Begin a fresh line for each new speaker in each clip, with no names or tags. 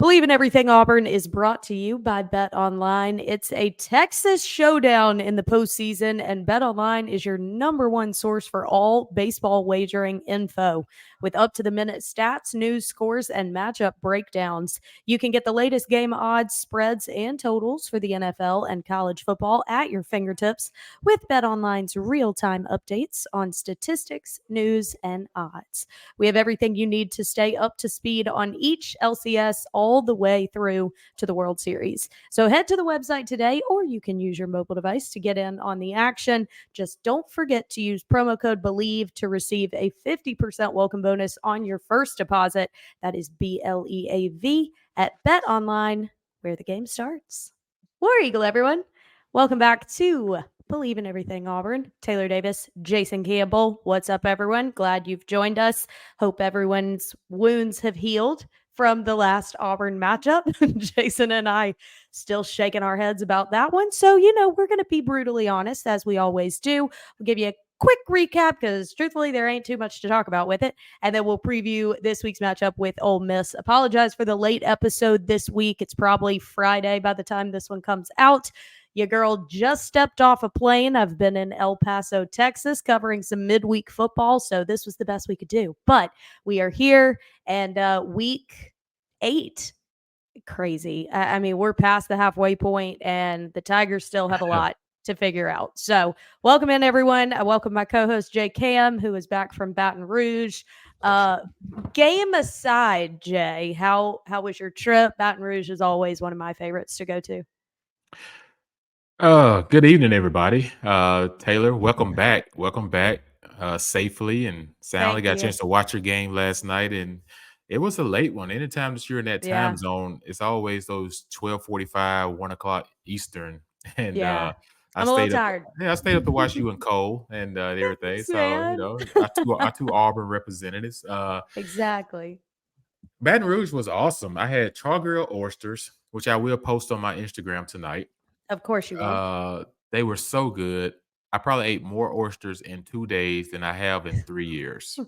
Bleav in Everything Auburn is brought to you by Bet Online. It's a Texas showdown in the postseason, and Bet Online is your number one source for all baseball wagering info. With up-to-the-minute stats, news, scores, and matchup breakdowns, you can get the latest game odds, spreads, and totals for the NFL and college football at your fingertips with Bet Online's real-time updates on statistics, news, and odds. We have everything you need to stay up to speed on each LCS all the way through to the World Series. So head to the website today, or you can use your mobile device to get in on the action. Just don't forget to use promo code Bleav to receive a 50% welcome bonus on your first deposit. That is BLEAV at Bet Online, where the game starts. War Eagle, everyone. Welcome back to Bleav in Everything Auburn. Taylor Davis, Jason Campbell. What's up, everyone? Glad you've joined us. Hope everyone's wounds have healed from the last Auburn matchup. Jason and I still shaking our heads about that one. So, we're going to be brutally honest, as we always do. We'll give you a quick recap because truthfully, there ain't too much to talk about with it. And then we'll preview this week's matchup with Ole Miss. Apologize for the late episode this week. It's probably Friday by the time this one comes out. Your girl just stepped off a plane. I've been in El Paso, Texas, covering some midweek football, so this was the best we could do. But we are here, and week 8, crazy. I mean, we're past the halfway point, and the Tigers still have a lot to figure out. So welcome in, everyone. I welcome my co-host, Jay Cam, who is back from Baton Rouge. Game aside, Jay, how was your trip? Baton Rouge is always one of my favorites to go to.
Good evening, everybody. Taylor, welcome back. Welcome back safely and soundly. Got a chance to watch your game last night, and it was a late one. Anytime that you're in that time zone, it's always those 12:45, 1 o'clock Eastern. And
I'm
I
a little
stayed up.
tired.
Yeah, I stayed up to watch you and Cole and everything.
Thanks,
So
man.
our two Auburn representatives.
Exactly.
Baton Rouge was awesome. I had char-grilled oysters, which I will post on my Instagram tonight.
Of course you will.
They were so good. I probably ate more oysters in 2 days than I have in 3 years.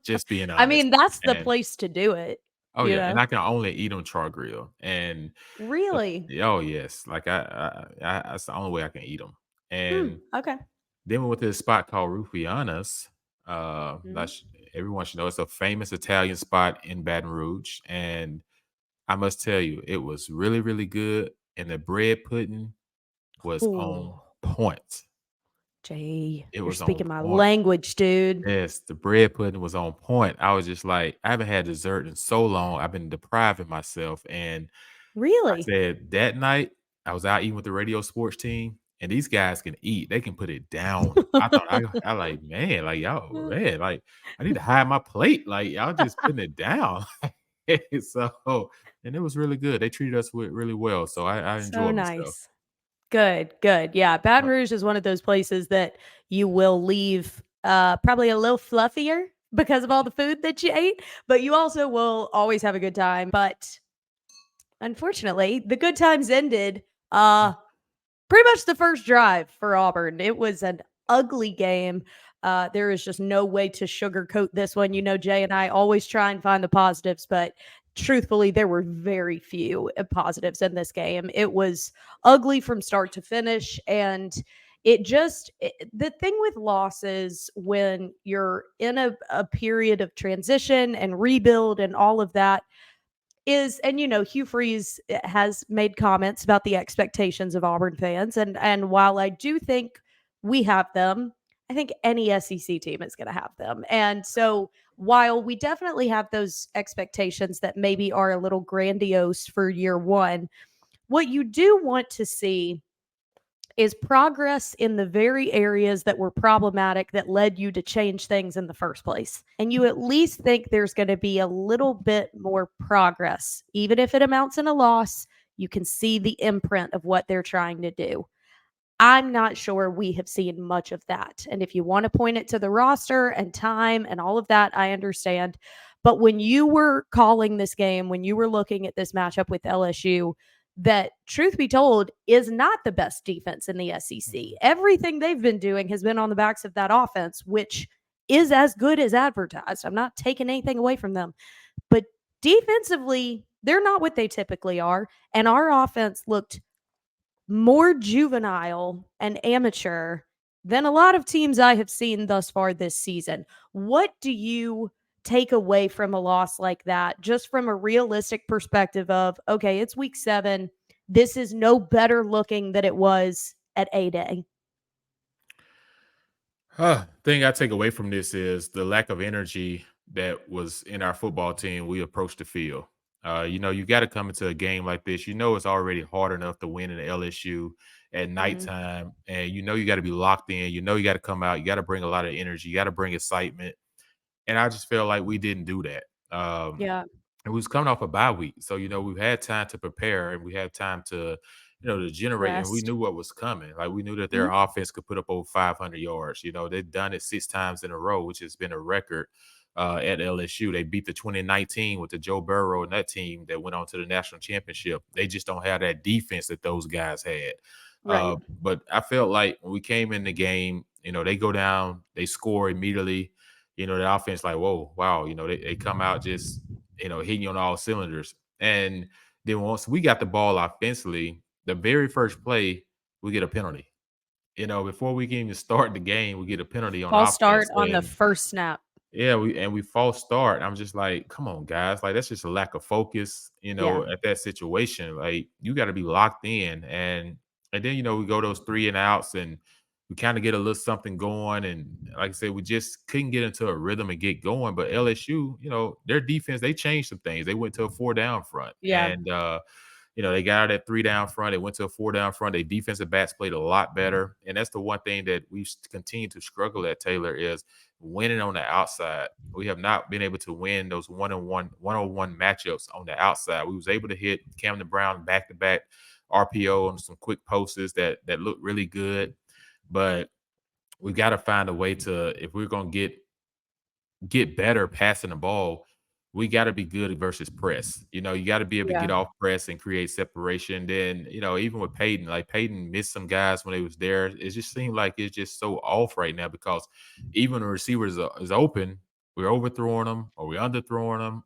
Just being honest.
I mean, that's the place to do it.
Oh yeah, and I can only eat on char grill. And
really?
Oh yes, like I that's the only way I can eat them. And
okay.
Then we went to a spot called Rufiana's. Everyone should know it's a famous Italian spot in Baton Rouge, and I must tell you, it was really, really good. And the bread pudding was on point.
Jay, you're
was
speaking
on
my
point.
language, dude.
Yes, the bread pudding was on point. I was just like, I haven't had dessert in so long. I've been depriving myself. And I
Really?
said that night, I was out eating with the radio sports team, and these guys can eat. They can put it down. I thought, I like, man, like, y'all, man, like, I need to hide my plate. Like, y'all just putting it down. So, and it was really good. They treated us really well. So I enjoyed myself.
Good. Yeah, Baton Rouge is one of those places that you will leave probably a little fluffier because of all the food that you ate, but you also will always have a good time. But unfortunately, the good times ended pretty much the first drive for Auburn. It was an ugly game. There is just no way to sugarcoat this one. Jay and I always try and find the positives, but truthfully, there were very few positives in this game. It was ugly from start to finish. And the thing with losses when you're in a period of transition and rebuild and all of that is, and Hugh Freeze has made comments about the expectations of Auburn fans. And while I do think we have them, I think any SEC team is going to have them. And so while we definitely have those expectations that maybe are a little grandiose for year one, what you do want to see is progress in the very areas that were problematic that led you to change things in the first place. And you at least think there's going to be a little bit more progress. Even if it amounts in a loss, you can see the imprint of what they're trying to do. I'm not sure we have seen much of that. And if you want to point it to the roster and time and all of that, I understand. But when you were calling this game, when you were looking at this matchup with LSU, that, truth be told, is not the best defense in the SEC. Everything they've been doing has been on the backs of that offense, which is as good as advertised. I'm not taking anything away from them. But defensively, they're not what they typically are. And our offense looked more juvenile and amateur than a lot of teams I have seen thus far this season. What do you take away from a loss like that, just from a realistic perspective of, okay, it's week 7. This is no better looking than it was at A Day.
Thing I take away from this is the lack of energy that was in our football team. We approached the field. You got to come into a game like this. You know it's already hard enough to win in LSU at
Mm-hmm.
nighttime, and you got to be locked in. You got to come out. You got to bring a lot of energy. You got to bring excitement. And I just feel like we didn't do that.
Yeah.
And we was coming off a bye week, so we've had time to prepare and we had time to generate, and we
Rest.
knew what was coming. Like we knew that their
Mhm.
offense could put up over 500 yards. They've done it 6 times in a row, which has been a record at LSU. They beat the 2019 with the Joe Burrow and that team that went on to the national championship. They just don't have that defense that those guys had.
Right.
But I felt like when we came in the game, they go down, they score immediately. The offense like, whoa, wow, they come out just, hitting you on all cylinders. And then once we got the ball offensively, the very first play, we get a penalty. Before we can even start the game, we get a penalty on
False start
offense.
on the
And
first snap.
yeah, we false start. I'm just like, come on, guys. Like that's just a lack of focus,
Yeah.
at that situation. Like you got to be locked in. And then we go those 3 and outs and we kind of get a little something going. And like I said, we just couldn't get into a rhythm and get going. But LSU, their defense, they changed some things. They went to a 4 down front.
Yeah.
And they got out at 3 down front. They went to a 4 down front. Their defensive backs played a lot better. And that's the one thing that we've continued to struggle at, Taylor, is winning on the outside. We have not been able to win those one-on-one matchups on the outside. We was able to hit Camden Brown back-to-back RPO on some quick posts that look really good. But we got to find a way to, if we're going to get better passing the ball, we got to be good versus press. You got to be able to
Yeah.
get off press and create separation. Then, even with Peyton, like Peyton missed some guys when they was there. It just seemed like it's just so off right now because even the receivers is open, we're overthrowing them or we're underthrowing them,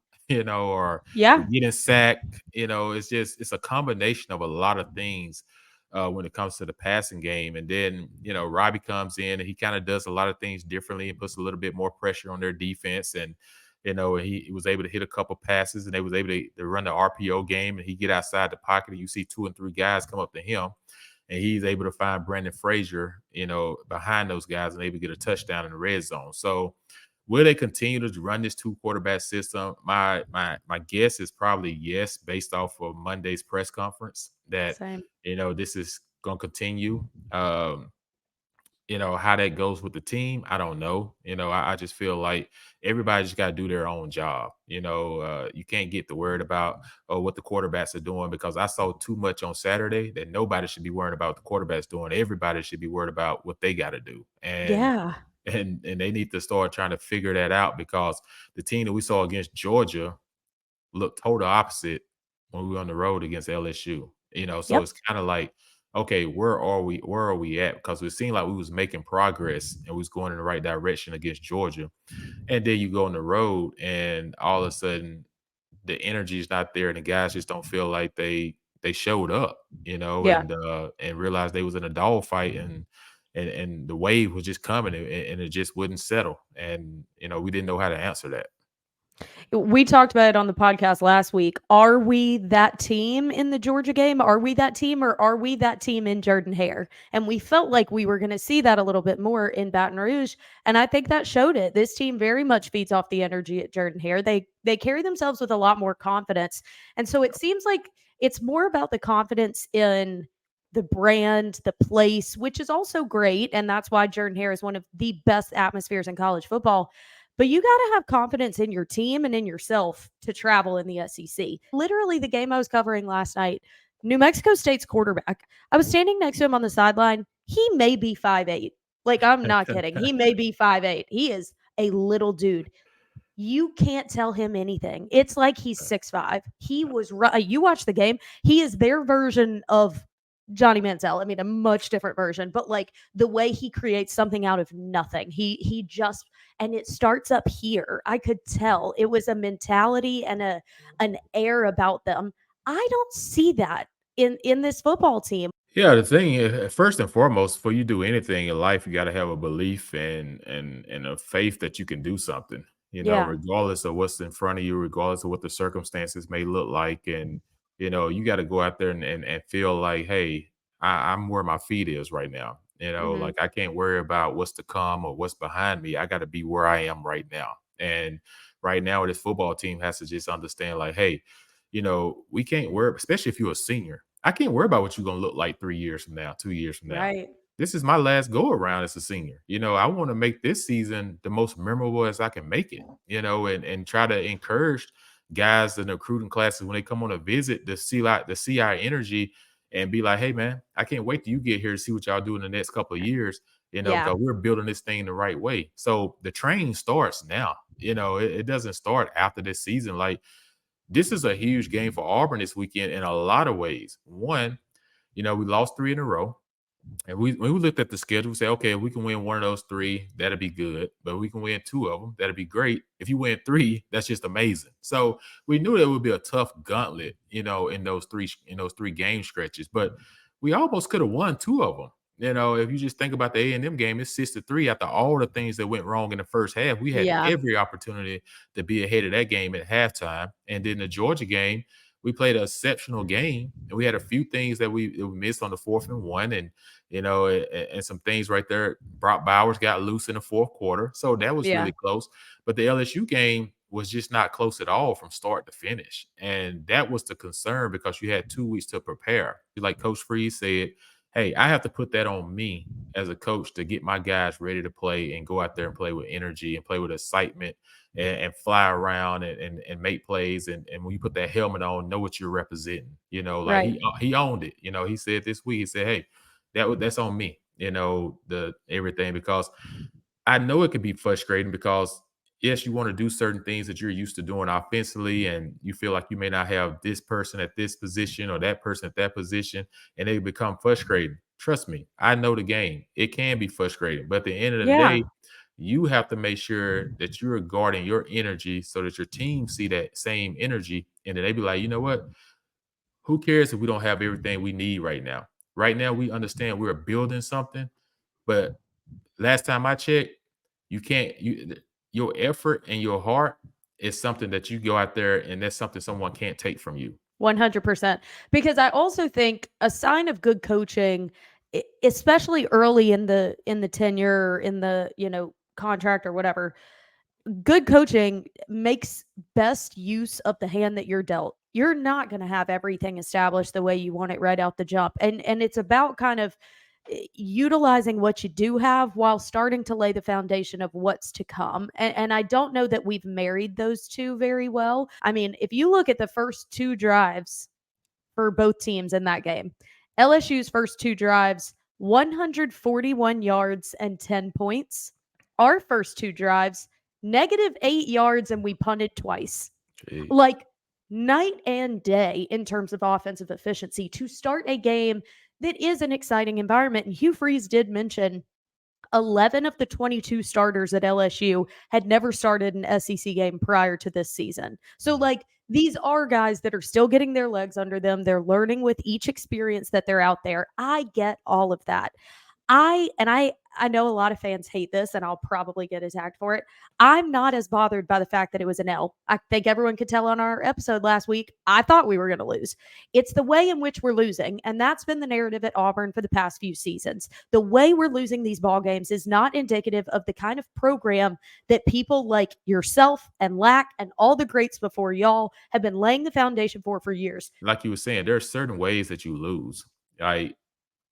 or we're
Yeah.
getting sacked. It's a combination of a lot of things when it comes to the passing game. And then, Robbie comes in and he kind of does a lot of things differently and puts a little bit more pressure on their defense. And, he was able to hit a couple passes and they was able to run the RPO game and he get outside the pocket and you see 2 and 3 guys come up to him and he's able to find Brandon Frazier, behind those guys and able to get a touchdown in the red zone. So will they continue to run this 2 quarterback system? My guess is probably yes, based off of Monday's press conference that
Same.
this is going to continue. How that goes with the team, I don't know. I just feel like everybody just got to do their own job. You can't get the word about what the quarterbacks are doing because I saw too much on Saturday that nobody should be worried about what the quarterbacks doing. Everybody should be worried about what they got to do. And
Yeah.
and they need to start trying to figure that out because the team that we saw against Georgia looked total opposite when we were on the road against LSU. So
Yep.
it's kind of like, okay, where are we? Where are we at? Because it seemed like we was making progress and we was going in the right direction against Georgia. And then you go on the road and all of a sudden the energy is not there and the guys just don't feel like they showed up,
Yeah.
and realized they was in a dogfight and the wave was just coming and it just wouldn't settle. And we didn't know how to answer that.
We talked about it on the podcast last week. Are we that team in the Georgia game? Are we that team or are we that team in Jordan Hare? And we felt like we were going to see that a little bit more in Baton Rouge. And I think that showed it. This team very much feeds off the energy at Jordan Hare. They carry themselves with a lot more confidence. And so it seems like it's more about the confidence in the brand, the place, which is also great. And that's why Jordan Hare is one of the best atmospheres in college football. But you got to have confidence in your team and in yourself to travel in the SEC. Literally, the game I was covering last night, New Mexico State's quarterback, I was standing next to him on the sideline. He may be 5'8". Like, I'm not kidding. He may be 5'8". He is a little dude. You can't tell him anything. It's like he's 6'5". He was right. You watch the game. He is their version of Johnny Manziel. I mean, a much different version, but like the way he creates something out of nothing. He just and it starts up here. I could tell it was a mentality and an air about them. I don't see that in this football team.
Yeah, the thing is, first and foremost, before you do anything in life, you got to have a belief and a faith that you can do something.
Yeah.
Regardless of what's in front of you, regardless of what the circumstances may look like, and you got to go out there and feel like, hey, I'm where my feet is right now.
Mhm.
Like I can't worry about what's to come or what's behind me. I got to be where I am right now. And right now, this football team has to just understand, like, hey, we can't worry, especially if you're a senior. I can't worry about what you're gonna look like 3 years from now, 2 years from now.
Right.
This is my last go around as a senior. I wanna make this season the most memorable as I can make it, and try to encourage guys in the recruiting classes when they come on a visit to see our energy and be like, "Hey, man, I can't wait till you get here to see what y'all do in the next couple of years,
Yeah.
because we're building this thing the right way." So the training starts now. It doesn't start after this season. Like, this is a huge game for Auburn this weekend in a lot of ways. One, we lost 3 in a row. And when we looked at the schedule, we said, okay, if we can win one of those 3, that'd be good. But we can win 2 of them, that'd be great. If you win 3, that's just amazing. So we knew that would be a tough gauntlet, in those three game stretches. But we almost could have won 2 of them. If you just think about the A&M game, it's 6-3 after all the things that went wrong in the first half. We had
Yeah.
every opportunity to be ahead of that game at halftime. And then the Georgia game, we played an exceptional game, and we had a few things that we missed on the 4th and 1, and some things right there. Brock Bowers got loose in the 4th quarter, so that was
Yeah.
really close. But the LSU game was just not close at all from start to finish, and that was the concern because you had 2 weeks to prepare. Like Coach Freeze said, "Hey, I have to put that on me as a coach to get my guys ready to play and go out there and play with energy and play with excitement and fly around and make plays. And when you put that helmet on, know what you're representing. Like
Right.
he owned it. He said this week, he said, "Hey, that's on me." The everything, because I know it can be frustrating because yes, you want to do certain things that you're used to doing offensively, and you feel like you may not have this person at this position or that person at that position, and they become frustrating. Trust me, I know the game. It can be frustrating, but at the end of the
Yeah.
day, you have to make sure that you're guarding your energy so that your team see that same energy, and then they be like, you know what? Who cares if we don't have everything we need right now? Right now, we understand we're building something, but last time I checked, you can't your effort and your heart is something that you go out there and that's something someone can't take from you.
100%. Because I also think a sign of good coaching, especially early in the tenure, in the, contract or whatever, good coaching makes best use of the hand that you're dealt. You're not going to have everything established the way you want it right out the jump. And it's about kind of utilizing what you do have while starting to lay the foundation of what's to come. And I don't know that we've married those two very well. I mean, if you look at the first two drives for both teams in that game, LSU's first two drives, 141 yards and 10 points. Our first two drives, -8 yards, and we punted twice.
Jeez.
Like night and day in terms of offensive efficiency to start a game that is an exciting environment. And Hugh Freeze did mention 11 of the 22 starters at LSU had never started an SEC game prior to this season. So, like, these are guys that are still getting their legs under them. They're learning with each experience that they're out there. I get all of that. I know a lot of fans hate this, and I'll probably get attacked for it. I'm not as bothered by the fact that it was an L. I think everyone could tell on our episode last week, I thought we were going to lose. It's the way in which we're losing, and that's been the narrative at Auburn for the past few seasons. The way we're losing these ball games is not indicative of the kind of program that people like yourself and Lack and all the greats before y'all have been laying the foundation for years.
Like you were saying, there are certain ways that you lose. Like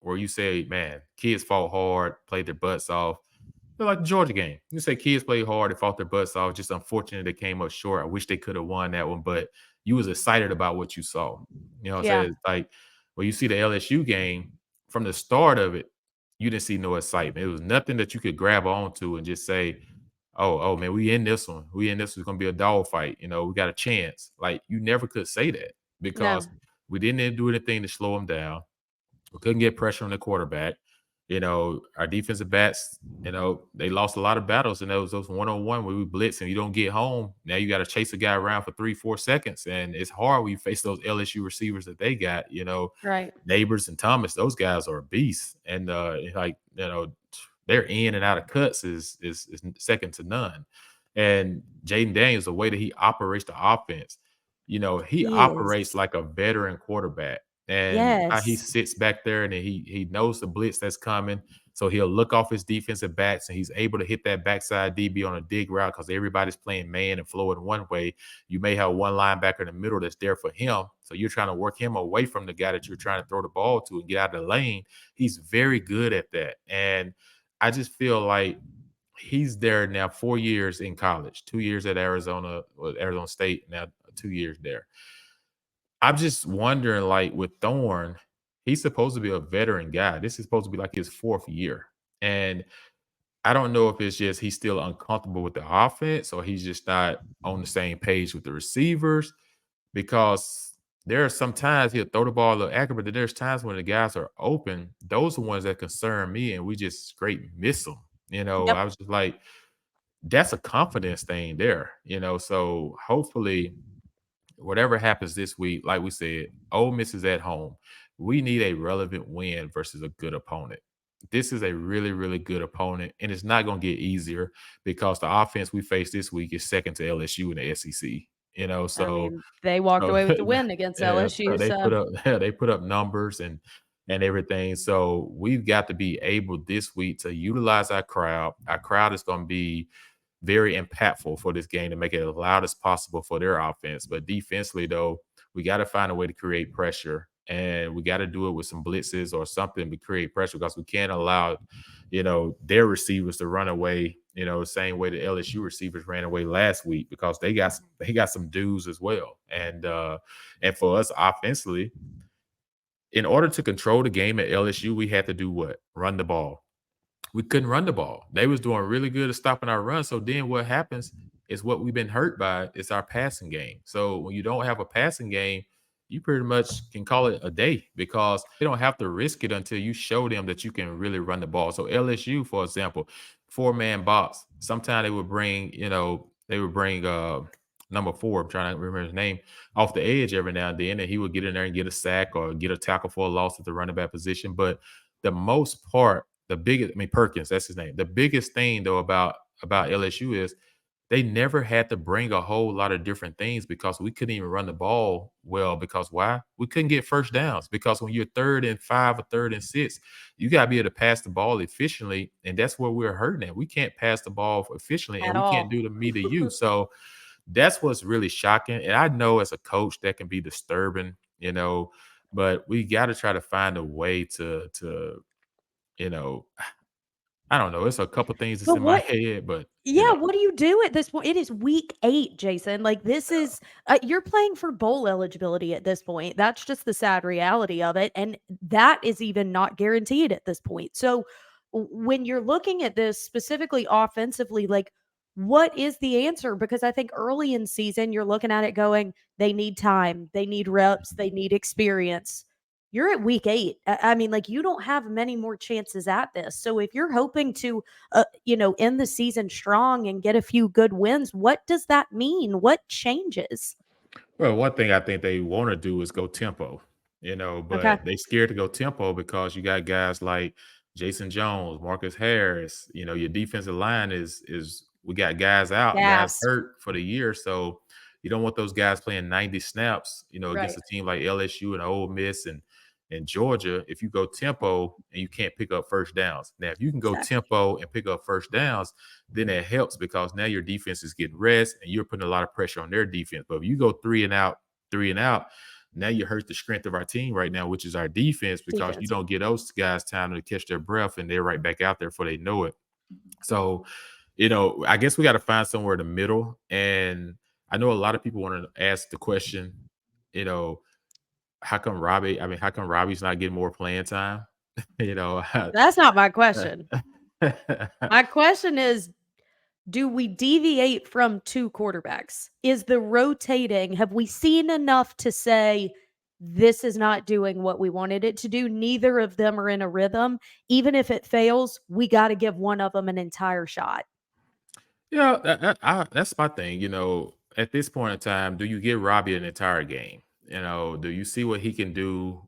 where you say, man, kids fought hard, played their butts off. Like the Georgia game. You say kids played hard, they fought their butts off. Just unfortunate they came up short. I wish they could have won that one, but you was excited about what you saw. You know what I'm
Yeah.
saying? It's like when you see the LSU game, from the start of it, you didn't see no excitement. It was nothing that you could grab onto and just say, oh man, we in this one. We in this one's gonna be a dog fight. We got a chance. Like you never could say that
No.
because we didn't do anything to slow them down. We couldn't get pressure on the quarterback. Our defensive backs, they lost a lot of battles, and those one-on-one where we blitz and you don't get home. Now you got to chase a guy around for 3-4 seconds, and it's hard when you face those LSU receivers that they got.
Right.
Neighbors and Thomas, those guys are beasts, and their in and out of cuts is second to none. And Jaden Daniels, the way that he operates the offense, he
He
operates
is.
like a veteran quarterback, and how he
Yes.
sits back there and he knows the blitz that's coming. So he'll look off his defensive backs and he's able to hit that backside DB on a dig route because everybody's playing man and flowing one way. You may have one linebacker in the middle that's there for him. So you're trying to work him away from the guy that you're trying to throw the ball to and get out of the lane. He's very good at that. And I just feel like he's there now 4 years in college, 2 years at Arizona State, now 2 years there. I'm just wondering, like with Thorne, he's supposed to be a veteran guy. This is supposed to be like his fourth year. And I don't know if it's just he's still uncomfortable with the offense or he's just not on the same page with the receivers because there are some times he'll throw the ball a little accurate, but there's times when the guys are open. Those are ones that concern me, and we just straight miss them.
Yep.
I was just like, that's a confidence thing there. So hopefully whatever happens this week, like we said, Ole Miss is at home. We need a relevant win versus a good opponent. This is a really, really good opponent, and it's not going to get easier because the offense we face this week is second to LSU in the SEC.
I
So
mean, they walked
so
away with the win against
yeah, so
LSU.
they put
So
up yeah, they put up numbers and everything. So we've got to be able this week to utilize our crowd. Our crowd is going to be very impactful for this game to make it as loud as possible for their offense. But defensively, though, we got to find a way to create pressure, and we got to do it with some blitzes or something to create pressure because we can't allow, their receivers to run away. The same way the LSU receivers ran away last week because they got some dudes as well. And for us offensively, in order to control the game at LSU, we had to do what? Run the ball. We couldn't run the ball. They was doing really good at stopping our run. So then what happens is what we've been hurt by is our passing game. So when you don't have a passing game, you pretty much can call it a day because they don't have to risk it until you show them that you can really run the ball. So LSU, for example, 4-man box. Sometimes they would bring number 4, I'm trying to remember his name, off the edge every now and then, and he would get in there and get a sack or get a tackle for a loss at the running back position. But the most part, the biggest, I mean Perkins, that's his name. The biggest thing though about LSU is they never had to bring a whole lot of different things because we couldn't even run the ball well. Because why? We couldn't get first downs. Because when you're 3rd and 5 or 3rd and 6, you got to be able to pass the ball efficiently, and that's where we're hurting at. We can't pass the ball efficiently, and
at
we can't
all.
do the me to you. So that's what's really shocking. And I know as a coach that can be disturbing, but we got to try to find a way to you know, I don't know. It's a couple things that's
But
in my
what
head, but
Yeah, what do you do at this point? It is week 8, Jason. Like this is you're playing for bowl eligibility at this point. That's just the sad reality of it, and that is even not guaranteed at this point. So when you're looking at this specifically offensively, like what is the answer? Because I think early in season you're looking at it going, they need time, they need reps, they need experience. You're at week 8. I mean, like you don't have many more chances at this. So if you're hoping to end the season strong and get a few good wins, what does that mean? What changes?
well, one thing I think they want to do is go tempo,
Okay.
but they scared to go tempo because you got guys like Jason Jones, Marcus Harris. Your defensive line is we got guys out, guys
Gas.
hurt for the year, so you don't want those guys playing 90 snaps, against
Right.
a team like LSU and Ole Miss and Georgia. If you go tempo and you can't pick up first downs, now if you can go
Exactly.
tempo and pick up first downs, then it helps because now your defense is getting rest and you're putting a lot of pressure on their defense. But if you go three and out, now you hurt the strength of our team right now, which is our defense, because you
Defense.
don't get those guys time to catch their breath and they're right back out there before they know it. So, I guess we got to find somewhere in the middle. And I know a lot of people want to ask the question, you know, how come Robbie's not getting more playing time? you know,
That's not my question. My question is, do we deviate from 2 quarterbacks? Is the rotating, have we seen enough to say this is not doing what we wanted it to do. Neither of them are in a rhythm. Even if it fails, we got to give one of them an entire shot.
Yeah, that's my thing. At this point in time, do you give Robbie an entire game? Do you see what he can do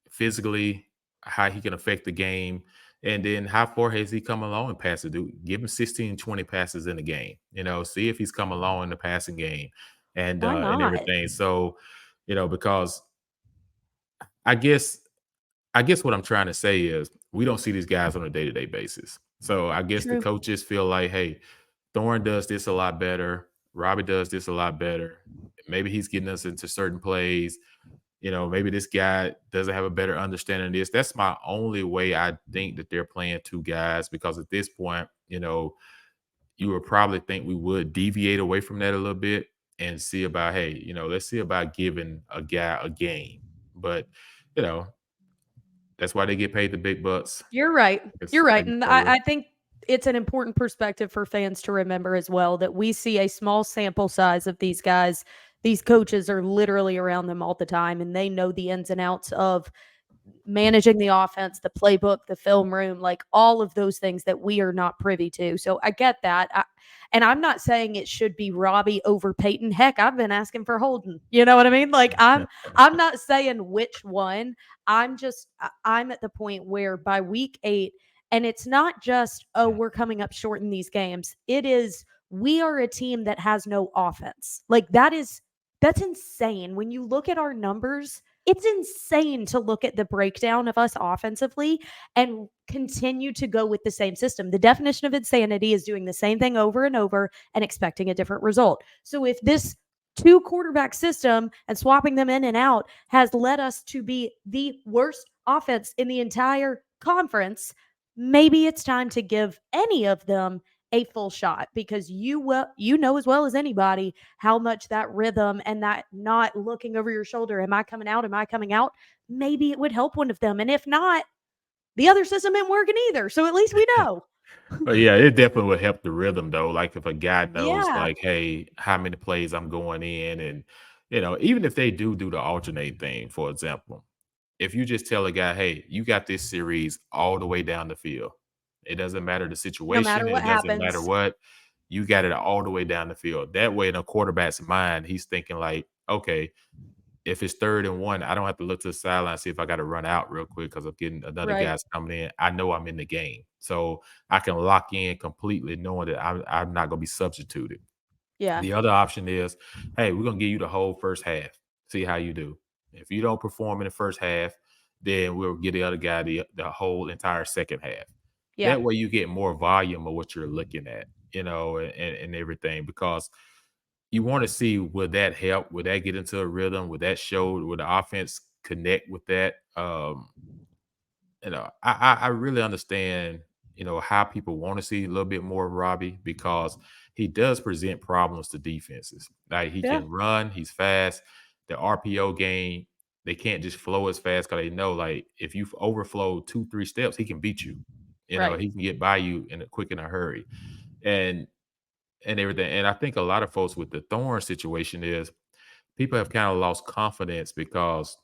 physically, how he can affect the game, and then how far has he come along in passing? Give him 16, 20 passes in the game. See if he's come along in the passing game
Why
and
not?
everything. So, because I guess I guess what I'm trying to say is we don't see these guys on a day-to-day basis. So I guess the
True.
coaches feel like, hey, Thorne does this a lot better. Robbie does this a lot better. Maybe he's getting us into certain plays. Maybe this guy doesn't have a better understanding of this. That's my only way I think that they're playing two guys because at this point, you would probably think we would deviate away from that a little bit and see about, hey, let's see about giving a guy a game. But, you know, that's why they get paid the big bucks.
You're right.
It's
You're right.
maybe
And
for a
I
reason.
think it's an important perspective for fans to remember as well that we see a small sample size of these guys. These coaches are literally around them all the time and they know the ins and outs of managing the offense, the playbook, the film room, like all of those things that we are not privy to. So I get that. And I'm not saying it should be Robbie over Peyton. Heck, I've been asking for Holden. You know what I mean? Like I'm not saying which one. I'm at the point where by week 8, and it's not just, oh, we're coming up short in these games. It is we are a team that has no offense. Like that's insane. When you look at our numbers, it's insane to look at the breakdown of us offensively and continue to go with the same system. The definition of insanity is doing the same thing over and over and expecting a different result. So if this two quarterback system and swapping them in and out has led us to be the worst offense in the entire conference, maybe it's time to give any of them a full shot because you know as well as anybody how much that rhythm and that not looking over your shoulder, am I coming out? Am I coming out? Maybe it would help one of them. And if not, the other system isn't working either. So at least we know.
But yeah, it definitely would help the rhythm though. Like if a guy knows
Yeah.
like, hey, how many plays I'm going in and even if they do the alternate thing, for example, if you just tell a guy, hey, you got this series all the way down the field. It doesn't matter the
No
situation,
matter what
it doesn't matter
happens.
what, you got it all the way down the field. That way in a quarterback's mind, he's thinking like, okay, if it's 3rd and 1, I don't have to look to the sideline and see if I gotta run out real quick because I'm getting another
Right.
guy's coming in. I know I'm in the game. So I can lock in completely knowing that I'm not gonna be substituted.
Yeah.
The other option is, hey, we're gonna give you the whole first half. See how you do. If you don't perform in the first half, then we'll get the other guy the whole entire second half.
Yeah.
That way you get more volume of what you're looking at, and everything because you want to see would that help? Would that get into a rhythm? Would that show? Would the offense connect with that? I really understand, how people want to see a little bit more of Robbie because he does present problems to defenses. Like he
Yeah.
can run, he's fast. The RPO game, they can't just flow as fast because they know like if you overflow 2, 3 steps, he can beat you.
Right.
He can get by you in a hurry. And everything. And I think a lot of folks with the Thorn situation is people have kind of lost confidence because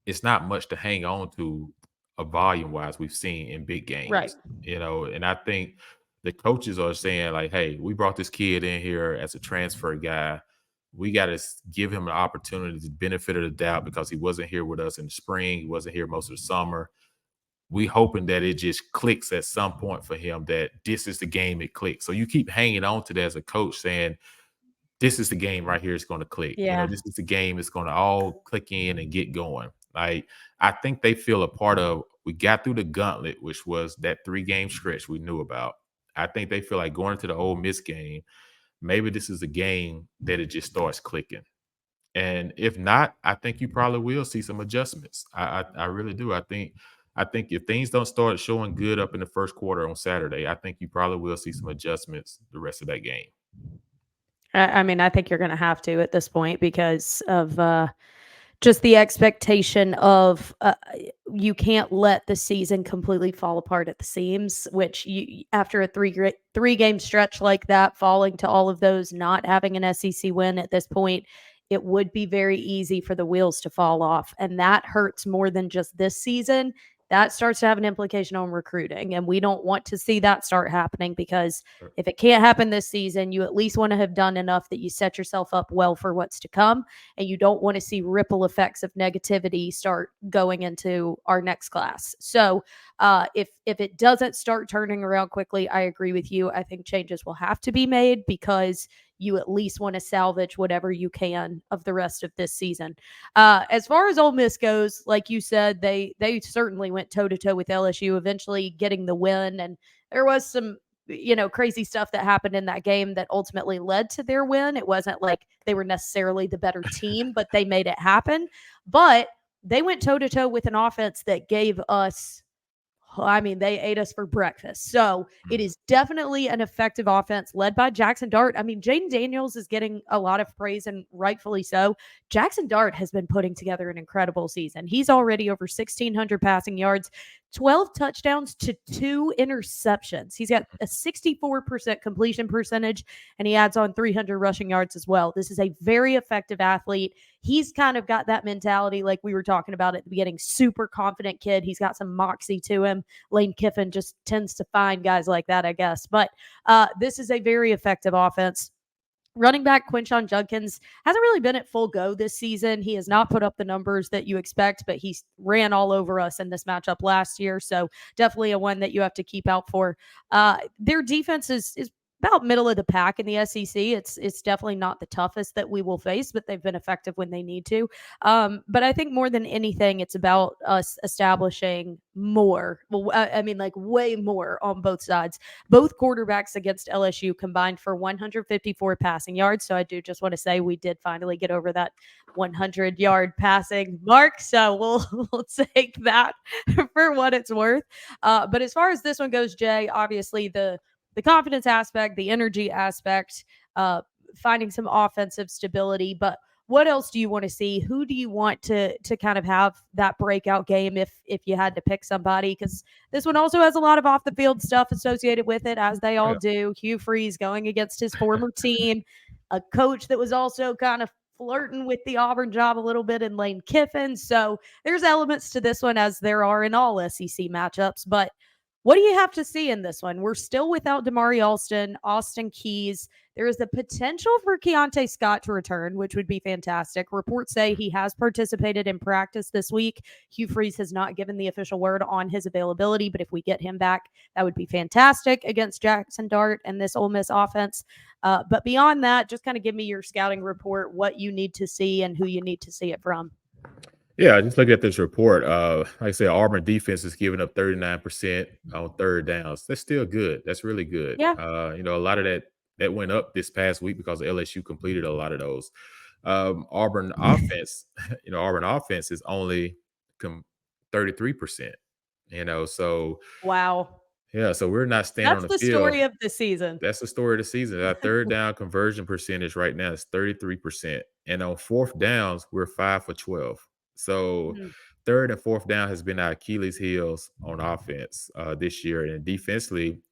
it's not much to hang on to volume wise we've seen in big
Right.
games, and I think the coaches are saying like, hey, we brought this kid in here as a transfer guy. We got to give him an opportunity to benefit of the doubt because he wasn't here with us in the spring. He wasn't here most of the summer. We hoping that it just clicks at some point for him that this is the game it clicks. So you keep hanging on to that as a coach saying, this is the game right here. It's going to click.
Yeah.
This is the game. It's going to all click in and get going. Like I think they feel a part of. We got through the gauntlet, which was that 3-game stretch we knew about. I think they feel like going into the Ole Miss game. Maybe this is a game that it just starts clicking. And if not, I think you probably will see some adjustments. I really do. I think if things don't start showing good up in the first quarter on Saturday, I think you probably will see some adjustments the rest of that game.
I mean, I think you're going to have to at this point because of just the expectation of you can't let the season completely fall apart at the seams, which you after a three game stretch like that, falling to all of those, not having an SEC win at this point it would be very easy for the wheels to fall off. And that hurts more than just this season. That starts to have an implication on recruiting. And we don't want to see that start happening, because if it can't happen this season, you at least want to have done enough that you set yourself up well for what's to come. And you don't want to see ripple effects of negativity start going into our next class. So if it doesn't start turning around quickly, I agree with you. I think changes will have to be made, because you at least want to salvage whatever you can of the rest of this season. As far as Ole Miss goes, like you said, they certainly went toe to toe with LSU, eventually getting the win, and there was some crazy stuff that happened in that game that ultimately led to their win. It wasn't like they were necessarily the better team, but they made it happen. But they went toe to toe with an offense that gave us, I mean, they ate us for breakfast. So it is definitely an effective offense led by Jackson Dart. I mean, Jaden Daniels is getting a lot of praise, and rightfully so. Jackson Dart has been putting together an incredible season. He's already over 1,600 passing yards, 12 touchdowns to 2 interceptions. He's got a 64% completion percentage, and he adds on 300 rushing yards as well. This is a very effective athlete. He's kind of got that mentality like we were talking about at the beginning, super confident kid. He's got some moxie to him. Lane Kiffin just tends to find guys like that, I guess. But this is a very effective offense. Running back Quinshon Judkins hasn't really been at full go this season. He has not put up the numbers that you expect, but he ran all over us in this matchup last year. So definitely a one that you have to keep out for. Their defense is about middle of the pack in the SEC. It's definitely not the toughest that we will face, but they've been effective when they need to. But I think more than anything, it's about us establishing more. Well, I mean, like way more on both sides. Both quarterbacks against LSU combined for 154 passing yards. So I do just want to say we did finally get over that 100-yard passing mark. So we'll take that for what it's worth. But as far as this one goes, Jay, obviously the confidence aspect, the energy aspect, finding some offensive stability. But what else do you want to see? Who do you want to kind of have that breakout game if you had to pick somebody? Because this one also has a lot of off the field stuff associated with it, as they all do. Hugh Freeze going against his former team, a coach that was also kind of flirting with the Auburn job a little bit in Lane Kiffin. So there's elements to this one, as there are in all SEC matchups. But what do you have to see in this one? We're still without Damari Alston, Austin Keys. There is the potential for Keontae Scott to return, which would be fantastic. Reports say he has participated in practice this week. Hugh Freeze has not given the official word on his availability, but if we get him back, that would be fantastic against Jackson Dart and this Ole Miss offense. But beyond that, just kind of give me your scouting report, what you need to see and who you need to see it from.
Yeah, just looking at this report, like I said, Auburn defense is giving up 39% on third downs. That's still good. That's really good.
Yeah.
A lot of that went up this past week because LSU completed a lot of those. Auburn offense, Auburn offense is only 33%. So
Wow.
yeah, so we're not standing on
That's
the
the
field.
story of the season.
That's the story of the season. Our third down conversion percentage right now is 33%. And on fourth downs, we're 5 for 12. So
Mhm.
third and fourth down has been our Achilles heels on offense this year. And defensively,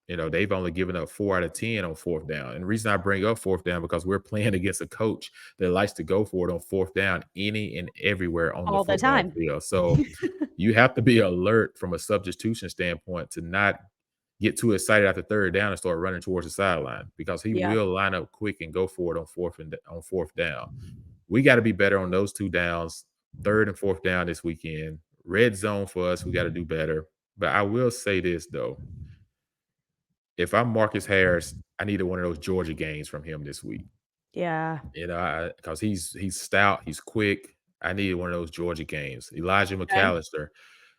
they've only given up 4 out of 10 on fourth down. And the reason I bring up fourth down, because we're playing against a coach that likes to go for it on fourth down any and everywhere on the
All the
football
time.
field. So you have to be alert from a substitution standpoint to not get too excited after third down and start running towards the sideline, because he
Yeah.
will line up quick and go for it on fourth down. We got to be better on those 2 downs, third and fourth down this weekend. Red zone for us, we got to do better. But I will say this though. If I'm Marcus Harris, I needed one of those Georgia games from him this week.
Yeah.
Because he's stout, he's quick. I needed one of those Georgia games. Elijah
Okay.
McAllister,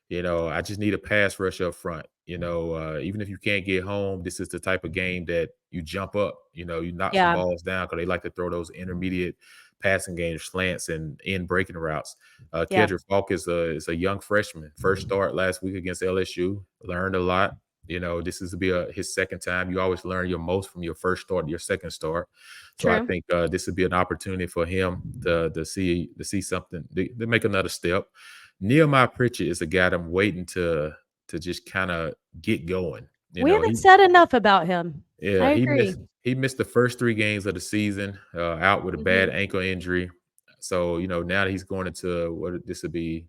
I just need a pass rush up front. Even if you can't get home, this is the type of game that you jump up. You knock some
Yeah.
balls down because they like to throw those intermediate passing games, slants, and in breaking routes.
Yeah.
Kedrick Falk is a young freshman. First start last week against LSU. Learned a lot. This is to be his second time. You always learn your most from your first start, your second start. So I
True.
think this would be an opportunity for him to see something, to make another step. Nehemiah Pritchett is a guy that I'm waiting to just kind of get going. You
We
know,
haven't said enough about him. I
yeah,
agree.
he missed the first 3 games of the season, out with a bad
Mhm.
ankle injury. So, now that he's going into what this would be,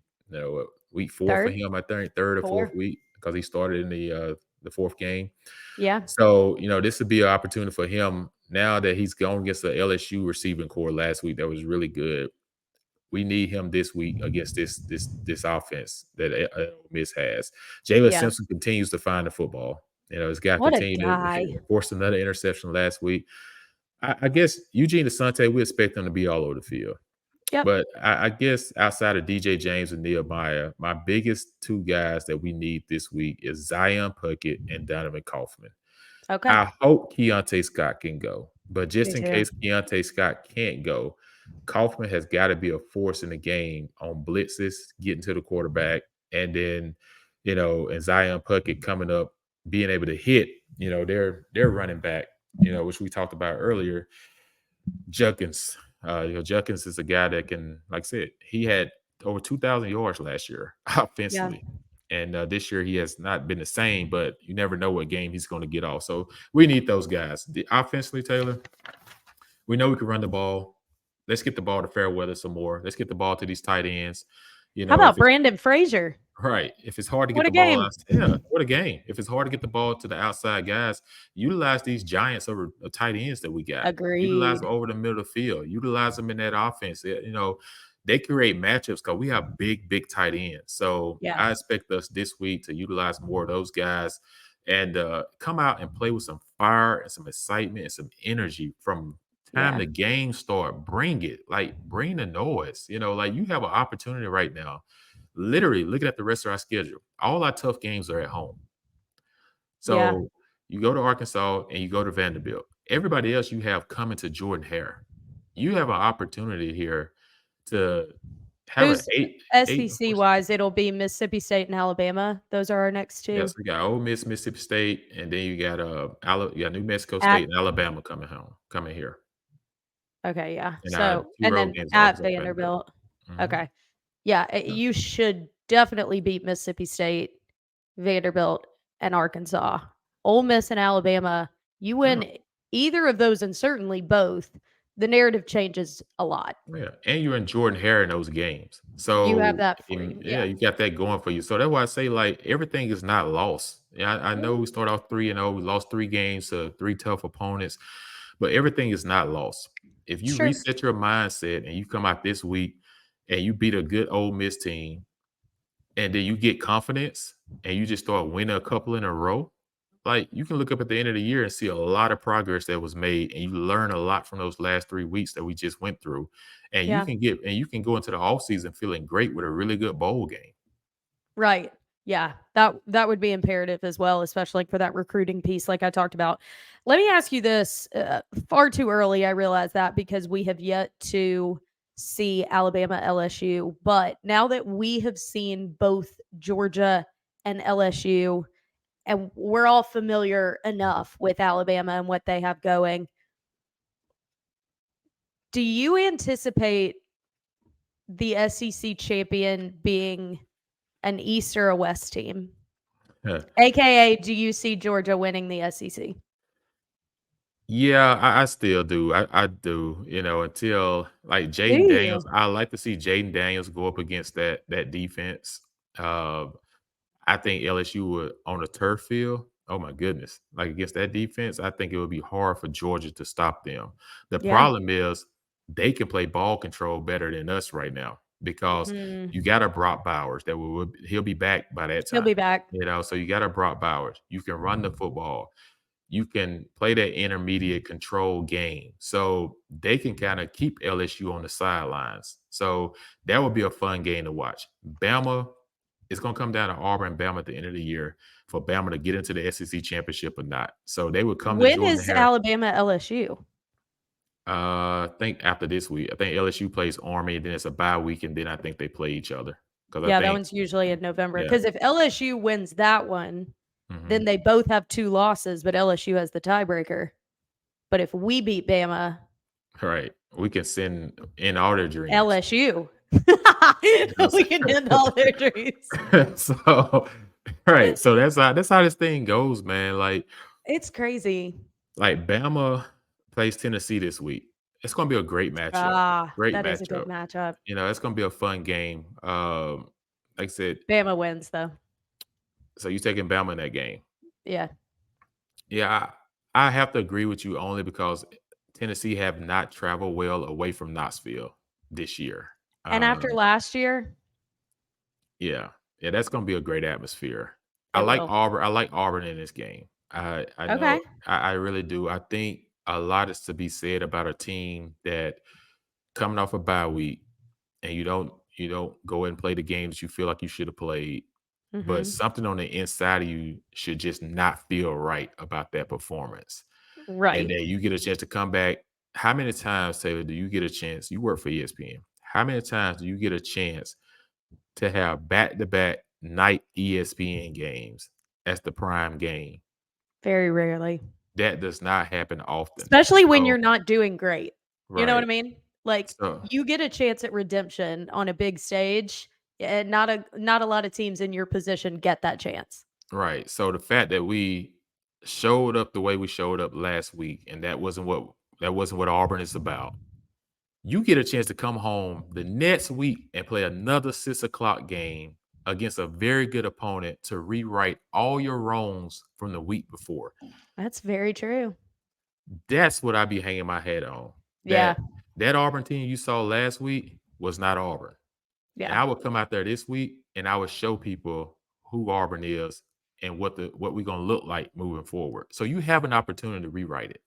week 4 for
3rd,
him, I think, 3rd or 4th
4th.
week because he started in the 4th game.
Yeah.
So, this would be an opportunity for him now that he's going against the LSU receiving core last week that was really good. We need him this week against this offense that Ole Miss has. Jalen
Yeah.
Simpson continues to find the football. This guy
What a
continued to
guy.
force another interception last week. I guess Eugene Asante, we expect him to be all over the field.
Yep.
But I guess outside of DJ James and Nehemiah, my biggest 2 guys that we need this week is Zion Puckett and Donovan Kaufman.
Okay.
I hope Keontae Scott can go, but
Me
just in
too.
case Keontae Scott can't go, Kaufman has got to be a force in the game on blitzes, getting to the quarterback, and then, and Zion Puckett coming up, being able to hit, their running back, which we talked about earlier, Judkins. Judkins is a guy that can, like I said, he had over 2,000 yards last year
Yeah.
offensively. And this year he has not been the same, but you never know what game he's going to get off. So we need those guys. Offensively, Taylor, we know we can run the ball. Let's get the ball to Fairweather some more. Let's get the ball to these tight ends.
How
If
about
it's
Brandon Frazier?
Right. If it's hard to get
What a
the ball
game.
out, yeah, what a game. If it's hard to get the ball to the outside guys, utilize these giants over tight ends that we got. Utilize them
Agreed.
over the middle of the field. Utilize them in that offense. They create matchups because we have big, big tight ends. So
Yeah.
I expect us this week to utilize more of those guys and come out and play with some fire and some excitement and some energy from time
Yeah.
the game start. Bring it. Like bring the noise. Like you have an opportunity right now. Literally, looking at the rest of our schedule, all our tough games are at home.
Yeah.
So you go to Arkansas and you go to Vanderbilt. Everybody else you have coming to Jordan Hare. You have an opportunity here to have an
Who's
eight
SEC
horse.
wise? It'll be Mississippi State and Alabama. Those are our next
Yes,
2.
we got Ole Miss, Mississippi State, and then you got you got New Mexico
At
State and Alabama coming here.
Okay, yeah.
And
So,
2
and
road
then
games,
at
Arkansas, Vanderbilt.
Vanderbilt.
Mhm.
Okay. Yeah,
Yeah,
you should definitely beat Mississippi State, Vanderbilt, and Arkansas. Ole Miss and Alabama, you
yeah.
win either of those and certainly both, the narrative changes a lot.
Yeah, and you're in Jordan Hare in those games.
You have
So,
that for you.
yeah,
Yeah.
you got that going for you. So that's why I say, like, everything is not lost. Yeah, I know
Mhm.
we start off 3-0, we lost 3 games to 3 tough opponents, but everything is not lost. If you
Sure.
reset your mindset and you come out this week and you beat a good Ole Miss team, and then you get confidence and you just start winning a couple in a row, like, you can look up at the end of the year and see a lot of progress that was made, and you learn a lot from those last 3 weeks that we just went through, and
Yeah.
you can go into the offseason feeling great with a really good bowl game.
Right. Yeah. That would be imperative as well, especially for that recruiting piece like I talked about. Let me ask you this, far too early, I realize that because we have yet to see Alabama LSU, but now that we have seen both Georgia and LSU and we're all familiar enough with Alabama and what they have going, do you anticipate the SEC champion being an East or a West team?
Yeah.
AKA, do you see Georgia winning the SEC?
Yeah, I still do. I do, until, like,
Do
Jaden Daniels
you?
I like to see Jaden Daniels go up against that defense. Uh I think LSU would on a turf field. Oh my goodness. Like against that defense, I think it would be hard for Georgia to stop them. The
Yeah.
problem is they can play ball control better than us right now because
Mm,
you got a Brock Bowers he'll be back by that
he'll
time.
be back.
So you got a Brock Bowers. You can run the football. You can play that intermediate control game. So they can kind of keep LSU on the sidelines. So that would be a fun game to watch. Bama, it's going to come down to Auburn and Bama at the end of the year for Bama to get into the SEC championship or not. So they would come to
When
Jordan
is
Hare.
Alabama LSU?
I think after this week, I think LSU plays Army, and then it's a bye week, and then I think they play each other. Because I
Yeah, that
think,
one's usually in November.
yeah,
Because if LSU wins that one,
hmm
then they both have 2 losses, but LSU has the tiebreaker. But if we beat Bama,
right. We can send in all their dreams.
LSU,
You know
we can end all their dreams.
so Right. So that's how this thing goes, man.
It's crazy.
Like Bama plays Tennessee this week. It's gonna be a great matchup. Great
That is a good
matchup.
matchup.
It's gonna be a fun game. Like I said,
Bama wins though.
so you taking Bama in that game.
Yeah.
Yeah, I have to agree with you only because Tennessee have not traveled well away from Knoxville this year.
And after
Um,
last year,
yeah, yeah, that's gonna be a great atmosphere. I
it
like
will.
Auburn. I like Auburn in this game. I know
Okay.
I really do. I think a lot is to be said about a team that coming off a bye week and you don't go and play the games you feel like you should have played, but
Mhm.
something on the inside of you should just not feel right about that performance. And
Right.
then you get a chance to come back. How many times, Taylor, do you get a chance? You work for ESPN. How many times do you get a chance to have back-to-back night ESPN games as the prime game?
Very rarely.
That does not happen often.
Especially when
So
you're not doing great. You know what I
right.
mean? Like,
So
you get a chance at redemption on a big stage, and not a lot of teams in your position get that chance.
right. So the fact that we showed up the way we showed up last week, and that wasn't what Auburn is about. You get a chance to come home the next week and play another 6 o'clock game against a very good opponent to rewrite all your wrongs from the week before.
That's very true.
That's what I be hanging my head on.
Yeah.
That Auburn team you saw last week was not Auburn. And
Yeah.
I would come out there this week and I would show people who Auburn is and what we're gonna look like moving forward. So you have an opportunity to rewrite it.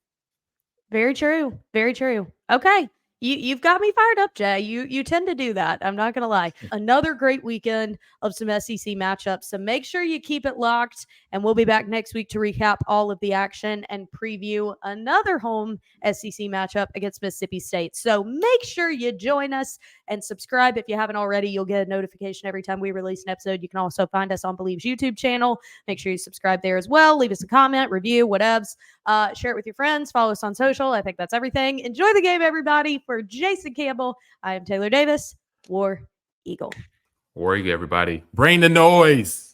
Very true. Very true. Okay. You've got me fired up, Jay. You tend to do that. I'm not gonna lie. Another great weekend of some SEC matchups. So make sure you keep it locked, and we'll be back next week to recap all of the action and preview another home SEC matchup against Mississippi State. So make sure you join us and subscribe if you haven't already. You'll get a notification every time we release an episode. You can also find us on Bleav's YouTube channel. Make sure you subscribe there as well. Leave us a comment, review, whatevs. Share it with your friends. Follow us on social. I think that's everything. Enjoy the game, everybody. For Jason Campbell, I am Taylor Davis, War Eagle.
Worry, everybody. Bring the noise.